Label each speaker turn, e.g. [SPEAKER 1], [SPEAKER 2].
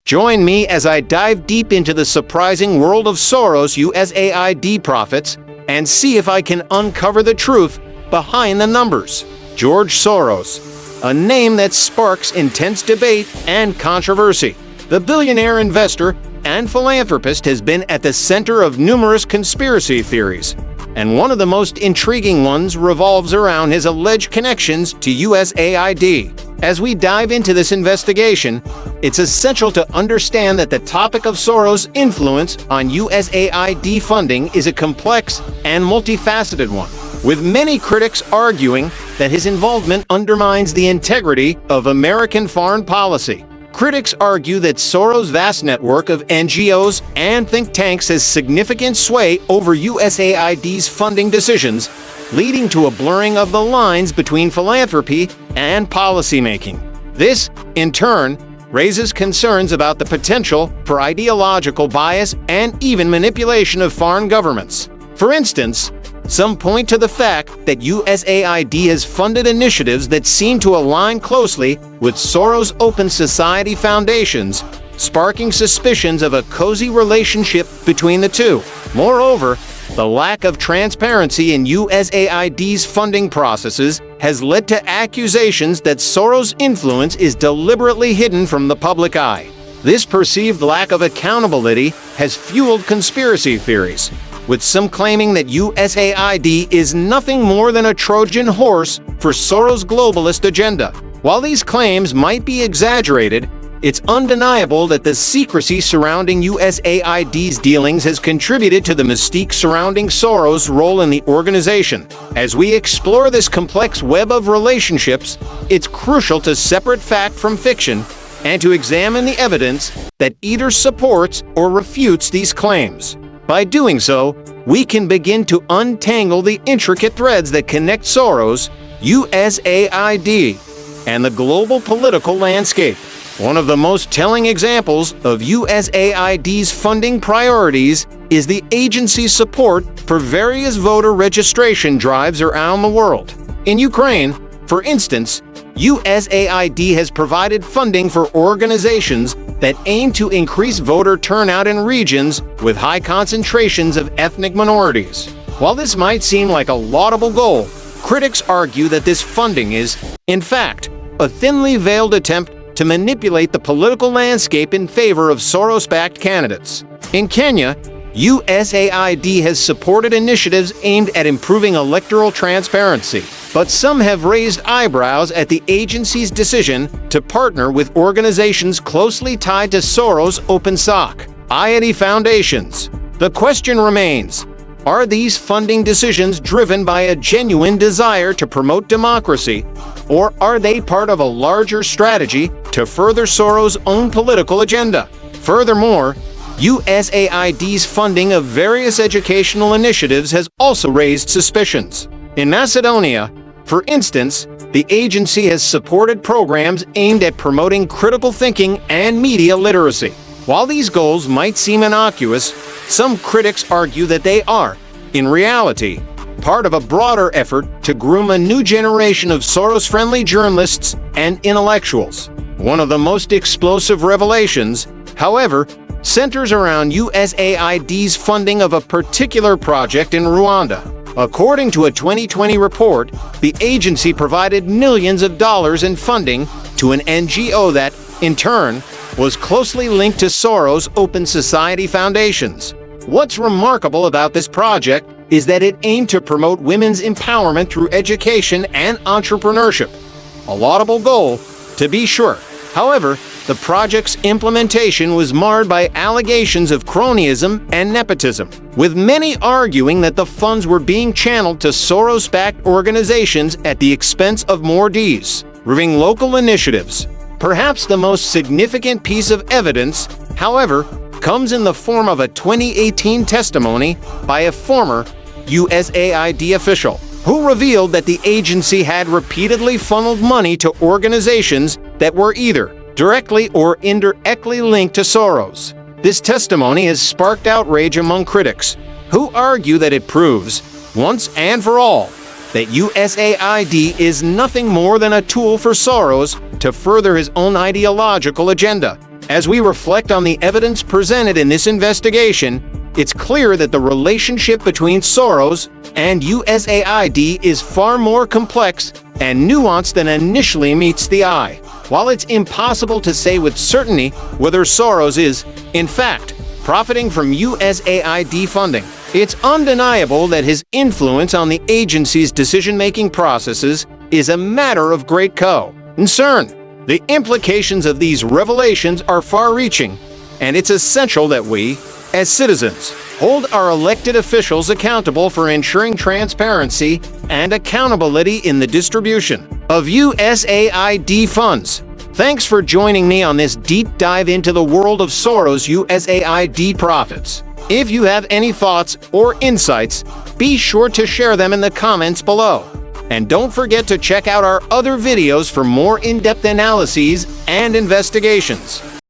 [SPEAKER 1] Join me as I dive deep into the surprising world of Soros' USAID profits and see if I can uncover the truth behind the numbers. George Soros, a name that sparks intense debate and controversy. The billionaire investor and philanthropist has been at the center of numerous conspiracy theories, and one of the most intriguing ones revolves around his alleged connections to USAID. As we dive into this investigation, it's essential to understand that the topic of Soros' influence on USAID funding is a complex and multifaceted one, with many critics arguing that his involvement undermines the integrity of American foreign policy. Critics argue that Soros' vast network of NGOs and think tanks has significant sway over USAID's funding decisions, leading to a blurring of the lines between philanthropy and policymaking. This, in turn, raises concerns about the potential for ideological bias and even manipulation of foreign governments. For instance, some point to the fact that USAID has funded initiatives that seem to align closely with Soros' Open Society foundations, sparking suspicions of a cozy relationship between the two. Moreover, the lack of transparency in USAID's funding processes has led to accusations that Soros' influence is deliberately hidden from the public eye. This perceived lack of accountability has fueled conspiracy theories, with some claiming that USAID is nothing more than a Trojan horse for Soros' globalist agenda. While these claims might be exaggerated, it's undeniable that the secrecy surrounding USAID's dealings has contributed to the mystique surrounding Soros' role in the organization. As we explore this complex web of relationships, it's crucial to separate fact from fiction and to examine the evidence that either supports or refutes these claims. By doing so, we can begin to untangle the intricate threads that connect Soros, USAID, and the global political landscape. One of the most telling examples of USAID's funding priorities is the agency's support for various voter registration drives around the world. In Ukraine, for instance, USAID has provided funding for organizations that aim to increase voter turnout in regions with high concentrations of ethnic minorities. While this might seem like a laudable goal, critics argue that this funding is, in fact, a thinly veiled attempt to manipulate the political landscape in favor of Soros-backed candidates. In Kenya, USAID has supported initiatives aimed at improving electoral transparency, but some have raised eyebrows at the agency's decision to partner with organizations closely tied to Soros' Open Society foundations. The question remains, are these funding decisions driven by a genuine desire to promote democracy, or are they part of a larger strategy to further Soros' own political agenda? Furthermore, USAID's funding of various educational initiatives has also raised suspicions. In Macedonia, for instance, the agency has supported programs aimed at promoting critical thinking and media literacy. While these goals might seem innocuous, some critics argue that they are, in reality, part of a broader effort to groom a new generation of Soros-friendly journalists and intellectuals. One of the most explosive revelations, however, centers around USAID's funding of a particular project in Rwanda. According to a 2020 report, the agency provided millions of dollars in funding to an NGO that, in turn, was closely linked to Soros' Open Society foundations. What's remarkable about this project is that it aimed to promote women's empowerment through education and entrepreneurship. A laudable goal, to be sure. However, the project's implementation was marred by allegations of cronyism and nepotism, with many arguing that the funds were being channeled to Soros-backed organizations at the expense of more serving local initiatives. Perhaps the most significant piece of evidence, however, comes in the form of a 2018 testimony by a former USAID official, who revealed that the agency had repeatedly funneled money to organizations that were either directly or indirectly linked to Soros. This testimony has sparked outrage among critics, who argue that it proves, once and for all, that USAID is nothing more than a tool for Soros to further his own ideological agenda. As we reflect on the evidence presented in this investigation, it's clear that the relationship between Soros and USAID is far more complex and nuanced than initially meets the eye. While it's impossible to say with certainty whether Soros is, in fact, profiting from USAID funding, it's undeniable that his influence on the agency's decision-making processes is a matter of great concern. The implications of these revelations are far-reaching, and it's essential that we, as citizens, hold our elected officials accountable for ensuring transparency and accountability in the distribution of USAID funds. Thanks for joining me on this deep dive into the world of Soros' USAID profits. If you have any thoughts or insights, be sure to share them in the comments below. And don't forget to check out our other videos for more in-depth analyses and investigations.